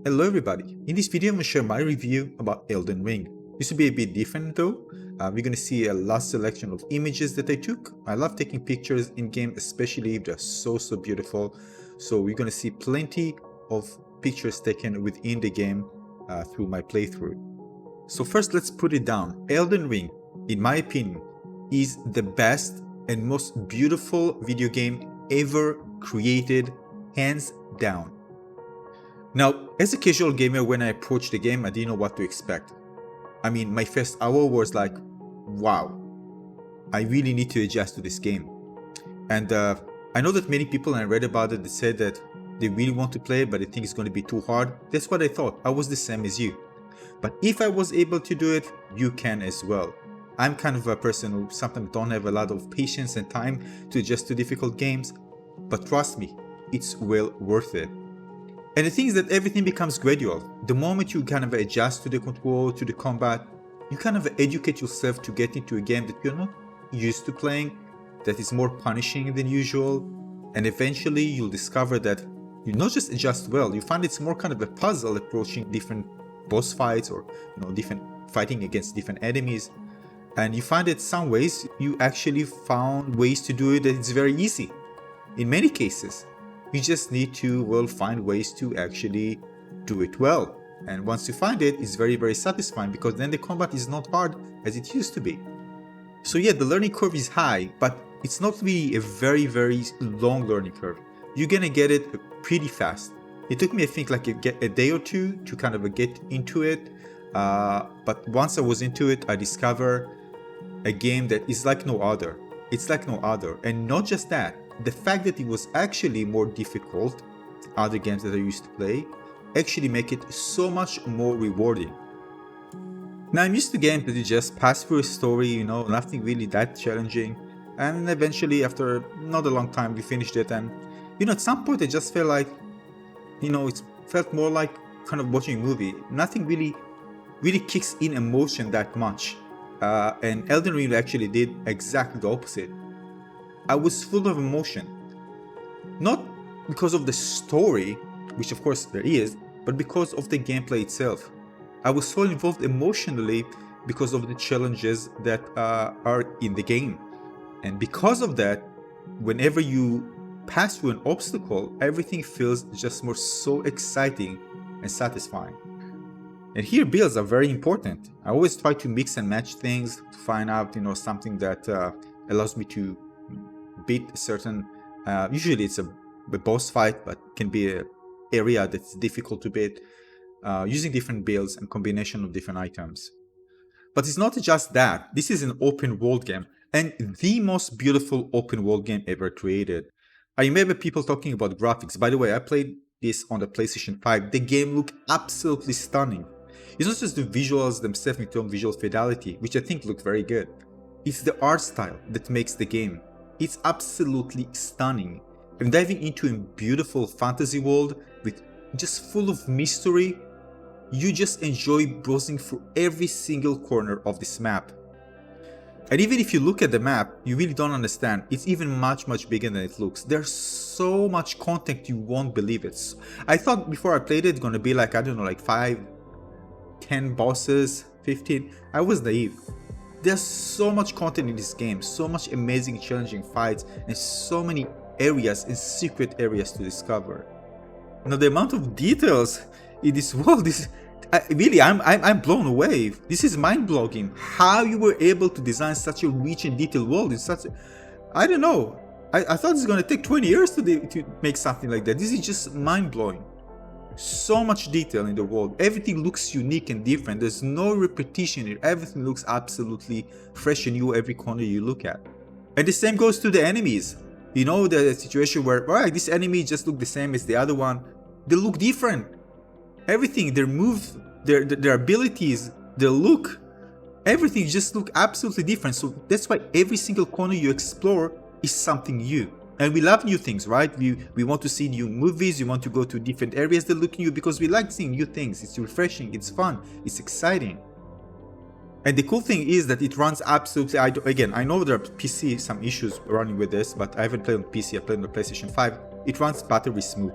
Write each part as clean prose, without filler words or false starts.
Hello everybody, in this video I'm going to share my review about Elden Ring. This will be a bit different though. We're going to see a last selection of images that I took. I love taking pictures in game, especially if they're so beautiful. So we're going to see plenty of pictures taken within the game through my playthrough. So first let's put it down. Elden Ring, in my opinion, is the best and most beautiful video game ever created, hands down. Now, as a casual gamer, when I approached the game, I didn't know what to expect. I mean, my first hour was like, wow, I really need to adjust to this game. And I know that many people, and I read about it, they said that they really want to play it, but they think it's going to be too hard. That's what I thought. I was the same as you. But if I was able to do it, you can as well. I'm kind of a person who sometimes don't have a lot of patience and time to adjust to difficult games, but trust me, it's well worth it. And the thing is that everything becomes gradual. The moment you kind of adjust to the control, to the combat, you kind of educate yourself to get into a game that you're not used to playing, that is more punishing than usual, and eventually you'll discover that you not just adjust well, you find it's more kind of a puzzle approaching different boss fights or different fighting against different enemies. And you find that some ways you actually found ways to do it that it's very easy. In many cases, you just need to find ways to actually do it well. And once you find it, it's very satisfying because then the combat is not hard as it used to be. So yeah, the learning curve is high, but it's not really a very long learning curve. You're gonna get it pretty fast. It took me, I think, like a day or two to kind of get into it. But once I was into it, I discovered a game that is like no other. It's like no other. And not just that, the fact that it was actually more difficult than other games that I used to play actually make it so much more rewarding. Now I'm used to games that you just pass through a story, nothing really that challenging, and eventually after not a long time we finished it, and at some point I just felt like, it felt more like kind of watching a movie. Nothing really kicks in emotion that much. And Elden Ring actually did exactly the opposite. I was full of emotion. Not because of the story, which of course there is, but because of the gameplay itself. I was so involved emotionally because of the challenges that are in the game. And because of that, whenever you pass through an obstacle, everything feels just more so exciting and satisfying. And here builds are very important. I always try to mix and match things to find out, something that allows me to beat a certain, usually it's a boss fight, but can be an area that's difficult to beat, using different builds and combination of different items. But it's not just that. This is an open world game, and the most beautiful open world game ever created. I remember people talking about graphics. By the way, I played this on the PlayStation 5. The game looked absolutely stunning. It's not just the visuals themselves in terms of visual fidelity, which I think look very good. It's the art style that makes the game. It's absolutely stunning. I'm diving into a beautiful fantasy world with just full of mystery. You just enjoy browsing through every single corner of this map. And even if you look at the map, you really don't understand. It's even much bigger than it looks. There's so much content you won't believe it. I thought before I played it, it's gonna be like, I don't know, like 5, 10 bosses, 15. I was naive. There's so much content in this game, so much amazing challenging fights, and so many areas and secret areas to discover. Now the amount of details in this world is really, I'm blown away. This is mind-blowing. How you were able to design such a rich and detailed world in such I don't know. I thought it's gonna take 20 years to make something like that. This is just mind-blowing. So much detail in the world. Everything looks unique and different. There's no repetition here. Everything looks absolutely fresh and new every corner you look at. And the same goes to the enemies. The situation where, alright, this enemy just look the same as the other one. They look different. Everything, their moves, their abilities, their look, everything just look absolutely different. So that's why every single corner you explore is something new. And we love new things, right? We want to see new movies, we want to go to different areas that look new because we like seeing new things. It's refreshing, it's fun, it's exciting. And the cool thing is that it runs absolutely, again, I know there are PC some issues running with this, but I haven't played on PC, I played on the PlayStation 5. It runs buttery smooth.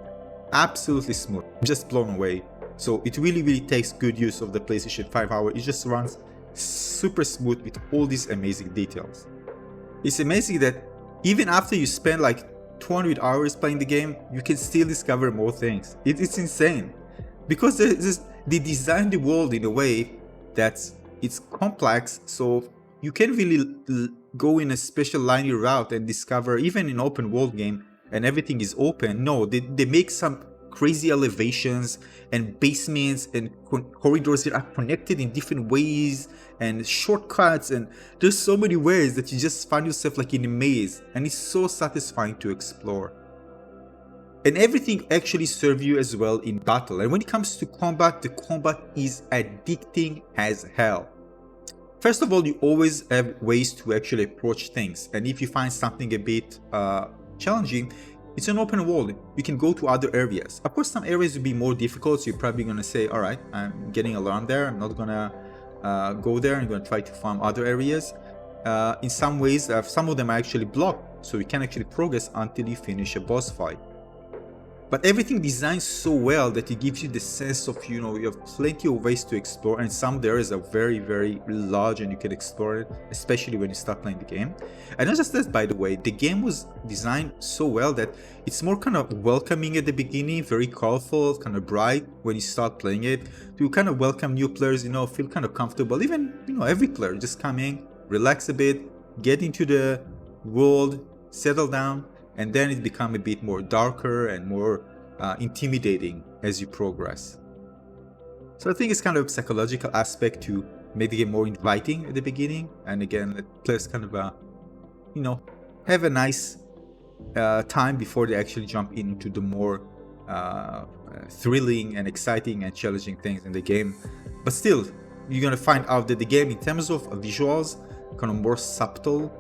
Absolutely smooth. I'm just blown away. So it really takes good use of the PlayStation 5. It just runs super smooth with all these amazing details. It's amazing that even after you spend like 200 hours playing the game, you can still discover more things. It's insane. Because they designed the world in a way that it's complex, so you can't really go in a special linear route and discover, even in open world game, and everything is open. No, they make some crazy elevations and basements and corridors that are connected in different ways and shortcuts, and there's so many ways that you just find yourself like in a maze, and it's so satisfying to explore. And everything actually serves you as well in battle. And when it comes to combat, the combat is addicting as hell. First of all, you always have ways to actually approach things, and if you find something a bit challenging, it's an open world. You can go to other areas. Of course, some areas will be more difficult, so you're probably gonna say, all right, I'm getting alarmed there, I'm not gonna go there, I'm gonna try to farm other areas. In some ways, some of them are actually blocked, so you can actually progress until you finish a boss fight. But everything designed so well that it gives you the sense of, you have plenty of ways to explore, and some areas are very large and you can explore it, especially when you start playing the game. And not just that, by the way, the game was designed so well that it's more kind of welcoming at the beginning, very colorful, kind of bright when you start playing it, to kind of welcome new players, feel kind of comfortable. Even, every player just come in, relax a bit, get into the world, settle down, and then it becomes a bit more darker and more intimidating as you progress. So I think it's kind of a psychological aspect to make the game more inviting at the beginning, and again, let players kind of have a nice time before they actually jump into the more thrilling and exciting and challenging things in the game. But still, you're gonna find out that the game, in terms of visuals, kind of more subtle.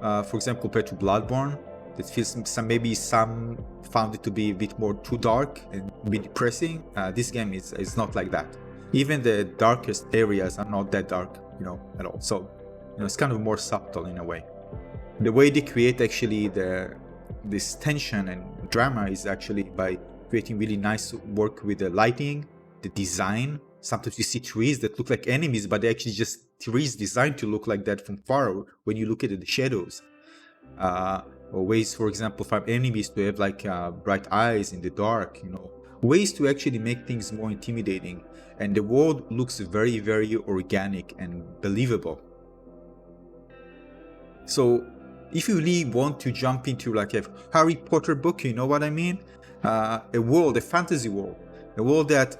For example, compared to Bloodborne, that feels maybe some found it to be a bit more too dark and a bit depressing. This game is not like that. Even the darkest areas are not that dark, at all. So, it's kind of more subtle in a way. The way they create actually this tension and drama is actually by creating really nice work with the lighting, the design. Sometimes you see trees that look like enemies, but they're actually just trees designed to look like that from far when you look at the shadows. Or ways, for example, for enemies to have like bright eyes in the dark, ways to actually make things more intimidating, and the world looks very organic and believable. So if you really want to jump into like a Harry Potter book, you know what I mean? A world, a fantasy world, a world that,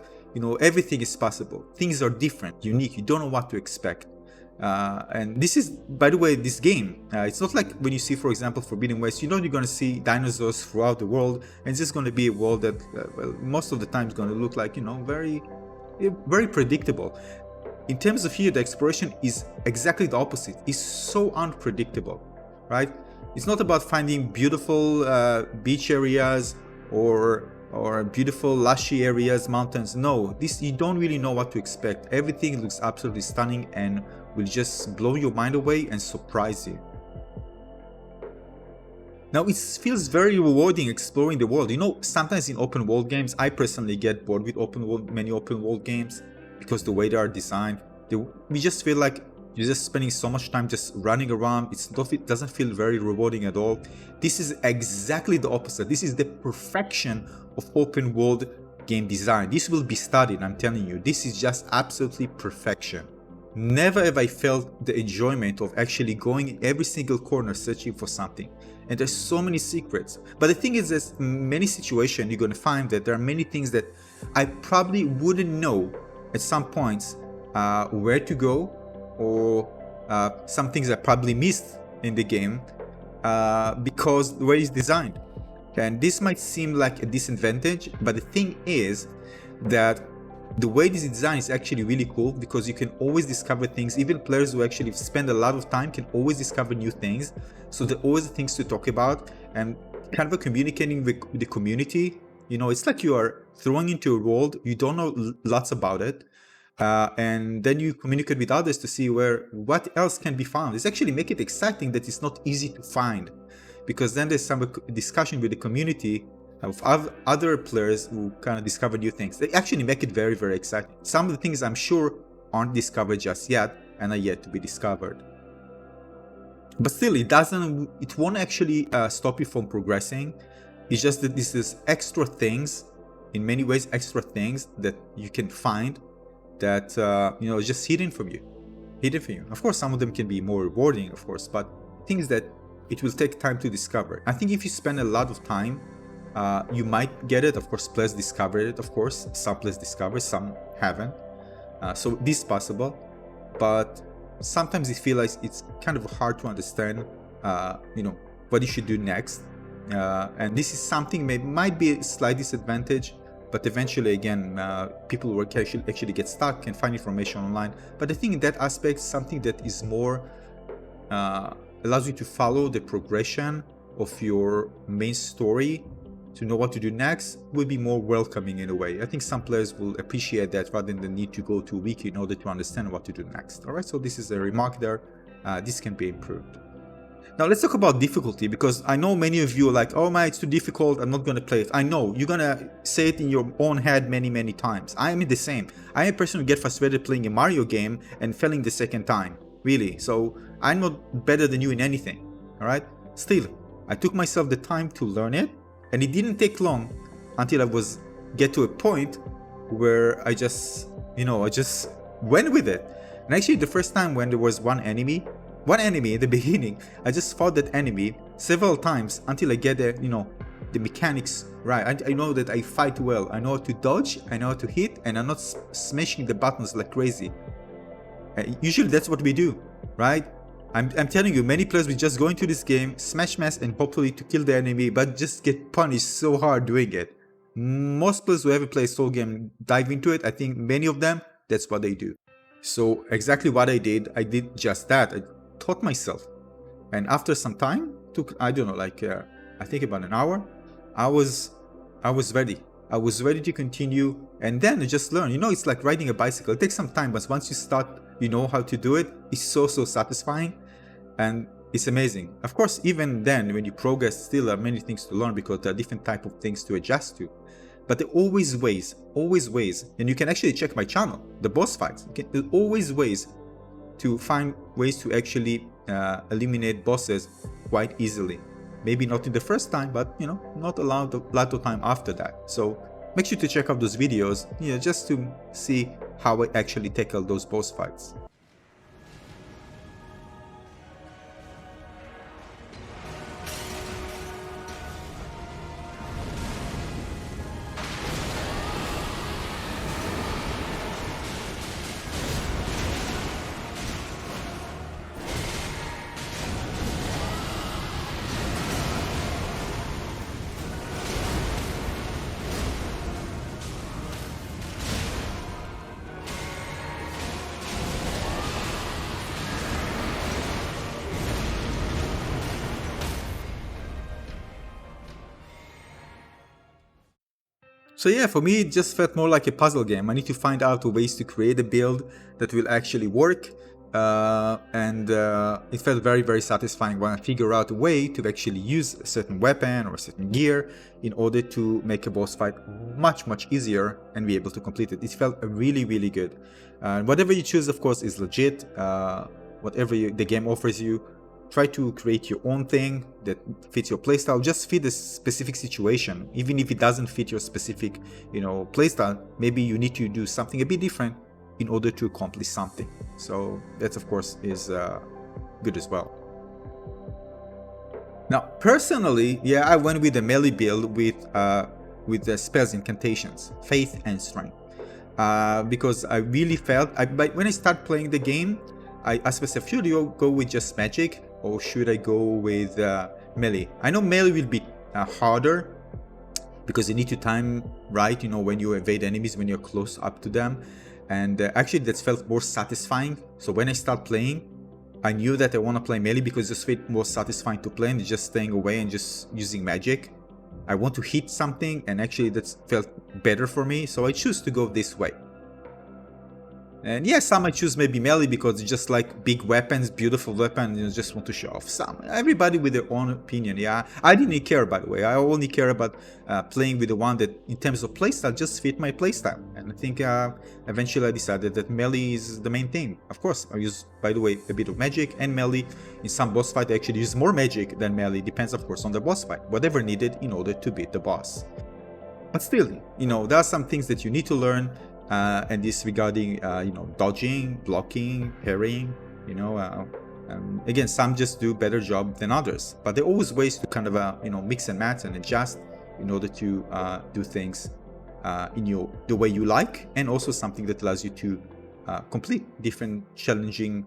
everything is possible, things are different, unique, you don't know what to expect. And this is, by the way, this game, it's not like when you see, for example, Forbidden West, you're going to see dinosaurs throughout the world, and it's just going to be a world that, most of the time is going to look like, very predictable. In terms of here, the exploration is exactly the opposite. It's so unpredictable, right? It's not about finding beautiful beach areas or beautiful lushy areas, mountains. No, you don't really know what to expect. Everything looks absolutely stunning and will just blow your mind away and surprise you. Now, it feels very rewarding exploring the world. Sometimes in open world games, I personally get bored with many open world games, because the way they are designed, we just feel like you're just spending so much time just running around. It doesn't feel very rewarding at all. This is exactly the opposite. This is the perfection of open world game design. This will be studied, I'm telling you. This is just absolutely perfection. Never have I felt the enjoyment of actually going in every single corner searching for something. And there's so many secrets. But the thing is, there's many situations you're going to find that there are many things that I probably wouldn't know at some points where to go, or some things I probably missed in the game because the way it's designed. And this might seem like a disadvantage, but the thing is that the way this is designed is actually really cool, because you can always discover things. Even players who actually spend a lot of time can always discover new things. So there are always things to talk about, and kind of communicating with the community. It's like you are thrown into a world, you don't know lots about it. And then you communicate with others to see what else can be found. It's actually make it exciting that it's not easy to find, because then there's some discussion with the community of other players who kind of discover new things. They actually make it very, very exciting. Some of the things I'm sure aren't discovered just yet and are yet to be discovered. But still, it won't actually stop you from progressing. It's just that this is extra things, in many ways, extra things that you can find that, is just hidden from you. Of course, some of them can be more rewarding, of course, but things that it will take time to discover. I think if you spend a lot of time, you might get it. Of course, players discover it, of course. Some players discover, some haven't. So this is possible, but sometimes it feels like it's kind of hard to understand, what you should do next. And this is something might be a slight disadvantage, but eventually, again, people will actually get stuck and find information online. But I think in that aspect, something that is more allows you to follow the progression of your main story to know what to do next will be more welcoming in a way. I think some players will appreciate that rather than the need to go to a wiki in order to understand what to do next. All right, so this is a remark there. This can be improved. Now let's talk about difficulty, because I know many of you are like, oh my, it's too difficult, I'm not going to play it. I know, you're going to say it in your own head many times. I am the same. I am a person who gets frustrated playing a Mario game and failing the second time. Really. So I'm not better than you in anything. All right. Still, I took myself the time to learn it, and it didn't take long until I get to a point where I just went with it. And actually, the first time when there was one enemy in the beginning, I just fought that enemy several times until I get the mechanics right. I know that I fight well. I know how to dodge, I know how to hit, and I'm not smashing the buttons like crazy. Usually that's what we do, right? I'm telling you, many players will just go into this game, smash and hopefully to kill the enemy, but just get punished so hard doing it. Most players who ever play a soul game dive into it. I think many of them, that's what they do. So exactly what I did just that. I taught myself. And after some time, I don't know, I think about an hour, I was ready. I was ready to continue, and then I just learn. It's like riding a bicycle. It takes some time, but once you start, you know how to do it. It's so satisfying, and it's amazing. Of course, even then, when you progress, still there are many things to learn because there are different type of things to adjust to. But there are always ways, and you can actually check my channel, the boss fights. There are always ways to find ways to actually eliminate bosses quite easily. Maybe not in the first time, but not a lot of time after that. So make sure to check out those videos, just to see how I actually tackle those boss fights. So yeah, for me, it just felt more like a puzzle game. I need to find out ways to create a build that will actually work. And it felt very satisfying when I figure out a way to actually use a certain weapon or a certain gear in order to make a boss fight much easier and be able to complete it. It felt really good. Whatever you choose, of course, is legit. Whatever the game offers you, try to create your own thing that fits your playstyle. Just fit a specific situation. Even if it doesn't fit your specific, playstyle, maybe you need to do something a bit different in order to accomplish something. So that, of course, is good as well. Now, personally, yeah, I went with a melee build with the spells, incantations, faith and strength, because I really felt when I started playing the game, I asked myself, should I go with just magic or should I go with melee? I know melee will be harder because you need to time right, when you evade enemies, when you're close up to them. And actually that felt more satisfying. So when I start playing, I knew that I want to play melee because it felt more satisfying to play than just staying away and just using magic. I want to hit something, and actually that felt better for me, so I choose to go this way. And yeah, some might choose maybe melee because it's just like big weapons, beautiful weapons, you know, just want to show off. Everybody with their own opinion, yeah. I didn't care, by the way. I only care about playing with the one that, in terms of playstyle, just fit my playstyle. And I think eventually I decided that melee is the main thing. Of course, I use, by the way, a bit of magic and melee. In some boss fight, I actually use more magic than melee. Depends, of course, on the boss fight. Whatever needed in order to beat the boss. But still, you know, there are some things that you need to learn. And this regarding you know, dodging, blocking, parrying, you know, again, some just do better job than others, but there are always ways to kind of you know, mix and match and adjust in order to do things in the way you like, and also something that allows you to complete different challenging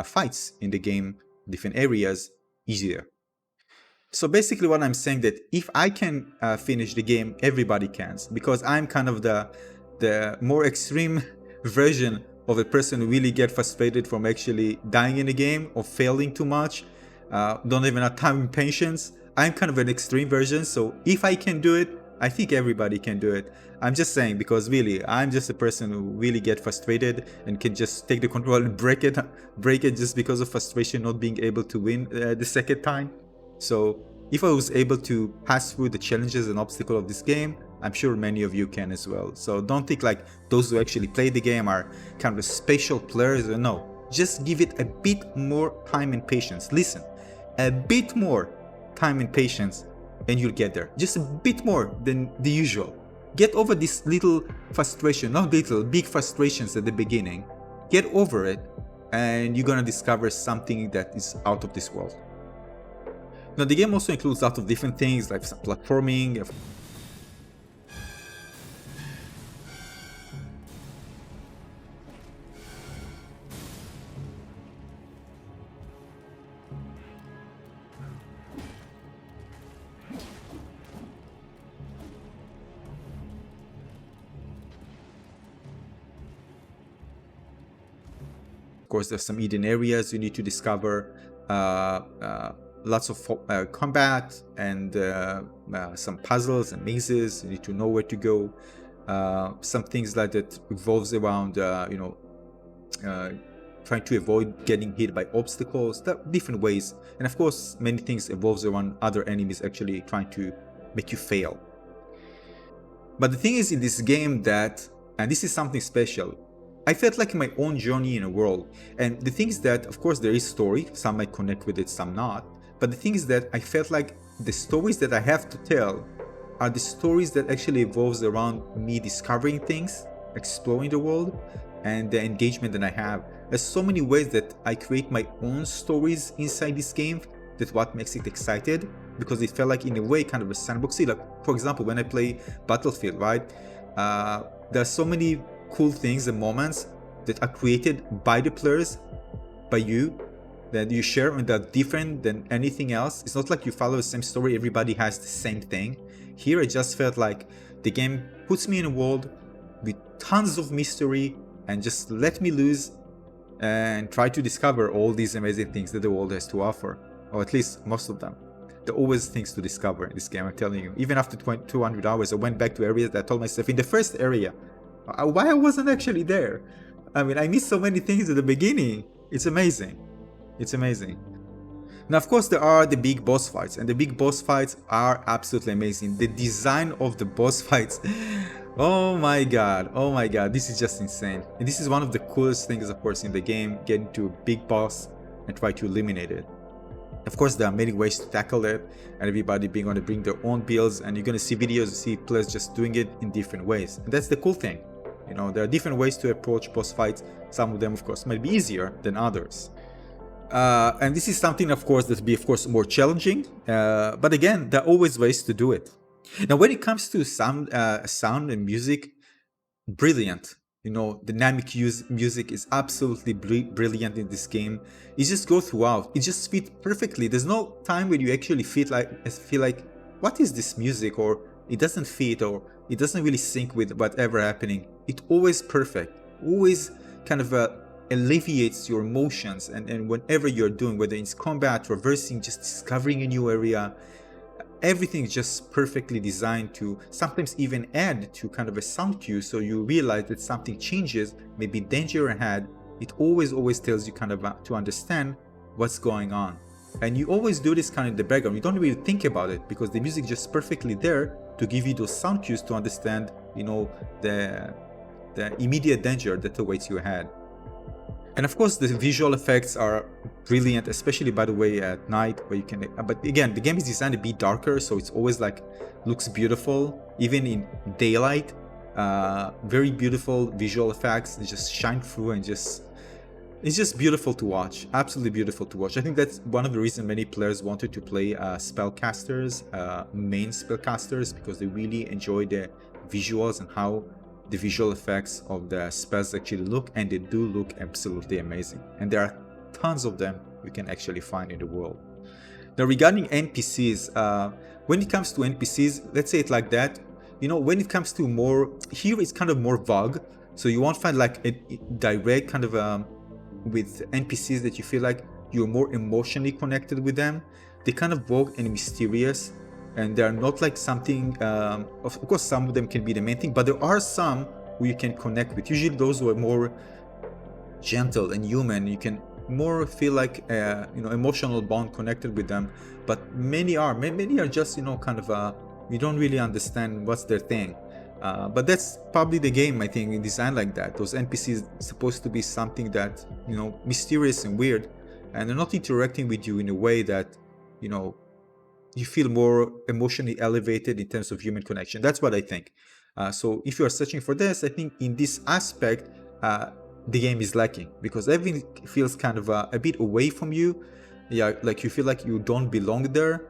fights in the game, different areas easier. So basically what I'm saying, that if I can finish the game, everybody can, because I'm kind of the more extreme version of a person who really get frustrated from actually dying in a game or failing too much, don't even have time and patience. I'm kind of an extreme version, so if I can do it, I think everybody can do it. I'm just saying, because really, I'm just a person who really get frustrated and can just take the control and break it just because of frustration, not being able to win the second time. So if I was able to pass through the challenges and obstacles of this game, I'm sure many of you can as well. So don't think like those who actually play the game are kind of special players. No, just give it a bit more time and patience. Listen, a bit more time and patience and you'll get there. Just a bit more than the usual. Get over this little frustration, not little, big frustrations at the beginning. Get over it and you're gonna discover something that is out of this world. Now the game also includes a lot of different things like some platforming. Of course, there's some hidden areas you need to discover, lots of combat and some puzzles and mazes. You need to know where to go. Some things like that revolves around, you know, trying to avoid getting hit by obstacles. There are different ways, and of course, many things evolves around other enemies actually trying to make you fail. But the thing is in this game that, and this is something special, I felt like my own journey in a world. And the thing is that, of course, there is story. Some might connect with it, some not. But the thing is that I felt like the stories that I have to tell are the stories that actually evolves around me discovering things, exploring the world, and the engagement that I have. There's so many ways that I create my own stories inside this game. That's what makes it excited, because it felt like in a way kind of a sandbox. See, like for example, when I play Battlefield, right? There are so many cool things and moments that are created by the players, by you, that you share, and that are different than anything else. It's not like you follow the same story, everybody has the same thing. Here I just felt like the game puts me in a world with tons of mystery and just let me loose and try to discover all these amazing things that the world has to offer, or at least most of them. There are always things to discover in this game, I'm telling you. Even after 200 hours, I went back to areas that I told myself in the first area, why I wasn't actually there. I mean, I missed so many things at the beginning. It's amazing. It's amazing. Now, of course, there are the big boss fights, and the big boss fights are absolutely amazing. The design of the boss fights, oh my god, this is just insane. And this is one of the coolest things, of course, in the game, getting to a big boss and try to eliminate it. Of course, there are many ways to tackle it, and everybody being going to bring their own builds, and you're going to see videos, you see players just doing it in different ways. And that's the cool thing. You know, there are different ways to approach boss fights. Some of them, of course, might be easier than others. And this is something, of course, that will be, of course, more challenging. But again, there are always ways to do it. Now, when it comes to sound and music, brilliant. You know, dynamic music is absolutely brilliant in this game. It just goes throughout. It just fits perfectly. There's no time when you actually feel like, what is this music? Or it doesn't fit, or it doesn't really sync with whatever happening. It's always perfect. Always kind of alleviates your emotions. And whenever you're doing, whether it's combat, traversing, just discovering a new area, everything is just perfectly designed to sometimes even add to kind of a sound cue, so you realize that something changes, maybe danger ahead. It always tells you kind of to understand what's going on. And you always do this kind of in the background. You don't really think about it because the music is just perfectly there to give you those sound cues to understand, the immediate danger that awaits you ahead. And of course, the visual effects are brilliant, especially by the way at night, where you can. But again, the game is designed to be darker, so it's always like looks beautiful, even in daylight. Very beautiful visual effects. They just shine through and it's just beautiful to watch. Absolutely beautiful to watch. I think that's one of the reasons many players wanted to play spellcasters, main spellcasters, because they really enjoy the visuals and how the visual effects of the spells actually look, and they do look absolutely amazing. And there are tons of them you can actually find in the world. Now, regarding NPCs, when it comes to NPCs, let's say it like that, when it comes to more, here it's kind of more vague, so you won't find like a direct kind of with NPCs that you feel like you're more emotionally connected with them. They kind of vague and mysterious, and they're not like something, of course some of them can be the main thing, but there are some who you can connect with. Usually those who are more gentle and human, you can more feel like emotional bond connected with them. But many are just kind of you don't really understand what's their thing. But that's probably the game, I think, in design like that. Those NPCs supposed to be something that, mysterious and weird, and they're not interacting with you in a way that, you feel more emotionally elevated in terms of human connection. That's what I think. So if you are searching for this, I think in this aspect, the game is lacking, because everything feels kind of a bit away from you. Yeah, like you feel like you don't belong there.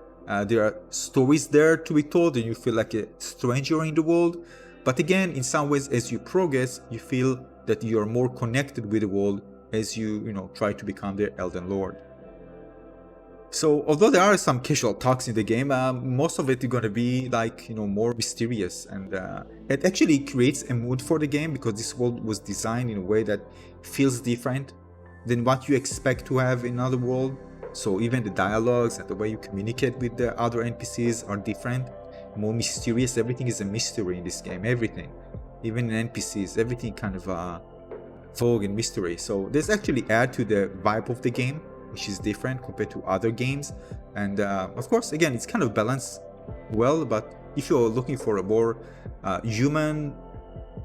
There are stories there to be told, and you feel like a stranger in the world. But again, in some ways, as you progress, you feel that you are more connected with the world as you try to become the Elden Lord. So although there are some casual talks in the game, most of it is going to be like more mysterious, and it actually creates a mood for the game, because this world was designed in a way that feels different than what you expect to have in another world. So even the dialogues and the way you communicate with the other NPCs are different, more mysterious. Everything is a mystery in this game. Everything, even in NPCs, everything kind of vague and mystery. So this actually add to the vibe of the game, which is different compared to other games. And of course, again, it's kind of balanced well. But if you're looking for a more human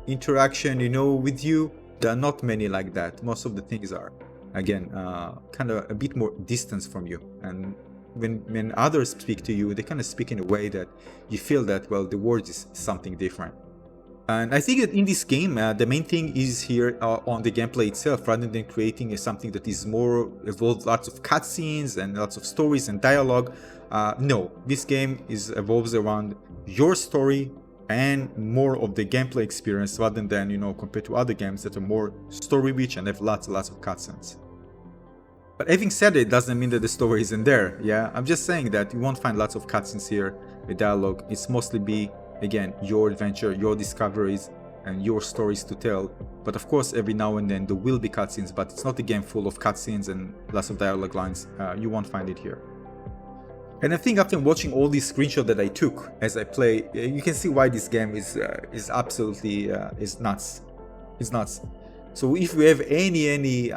interaction, with you, there are not many like that. Most of the things are, again, kind of a bit more distance from you. And when others speak to you, they kind of speak in a way that you feel that, well, the word is something different. And I think that in this game, the main thing is here on the gameplay itself, rather than creating something that is more evolved, lots of cutscenes and lots of stories and dialogue. No, this game evolves around your story and more of the gameplay experience, rather than, compared to other games that are more story rich and have lots of cutscenes. But having said it, doesn't mean that the story isn't there. Yeah, I'm just saying that you won't find lots of cutscenes here with dialogue. It's mostly again, your adventure, your discoveries, and your stories to tell. But of course, every now and then there will be cutscenes, but it's not a game full of cutscenes and lots of dialogue lines. You won't find it here. And I think after watching all these screenshots that I took as I play, you can see why this game is absolutely is nuts. It's nuts. So if you have any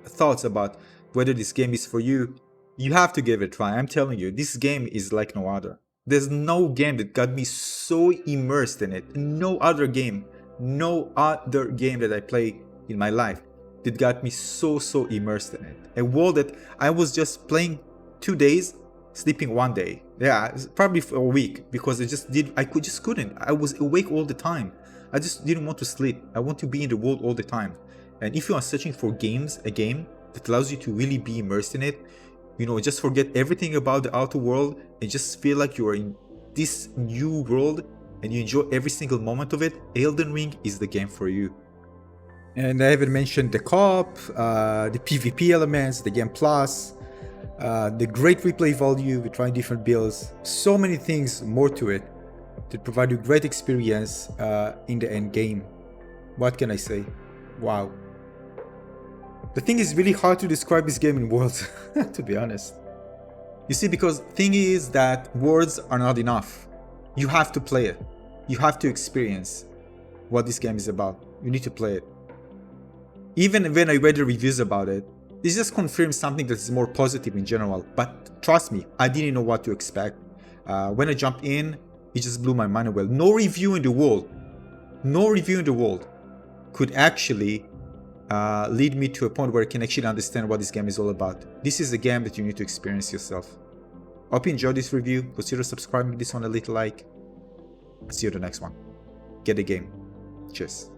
thoughts about whether this game is for you, you have to give it a try. I'm telling you, this game is like no other. There's no game that got me so immersed in it. No other game that I play in my life that got me so immersed in it. A world that I was just playing 2 days, sleeping 1 day. Yeah, probably for a week, because I couldn't. I was awake all the time. I just didn't want to sleep. I want to be in the world all the time. And if you are searching for a game that allows you to really be immersed in it, just forget everything about the outer world and just feel like you are in this new world and you enjoy every single moment of it, Elden Ring is the game for you. And I haven't mentioned the co-op, the PvP elements, the game plus, the great replay value with trying different builds, so many things more to it that provide you great experience in the end game. What can I say? Wow. The thing is really hard to describe this game in words, to be honest. You see, because thing is that words are not enough. You have to play it. You have to experience what this game is about. You need to play it. Even when I read the reviews about it, this just confirms something that is more positive in general. But trust me, I didn't know what to expect. When I jumped in, it just blew my mind away. No review in the world could actually lead me to a point where I can actually understand what this game is all about. This is a game that you need to experience yourself. Hope you enjoyed this review. Consider subscribing to this one, a little like. See you in the next one. Get the game. Cheers.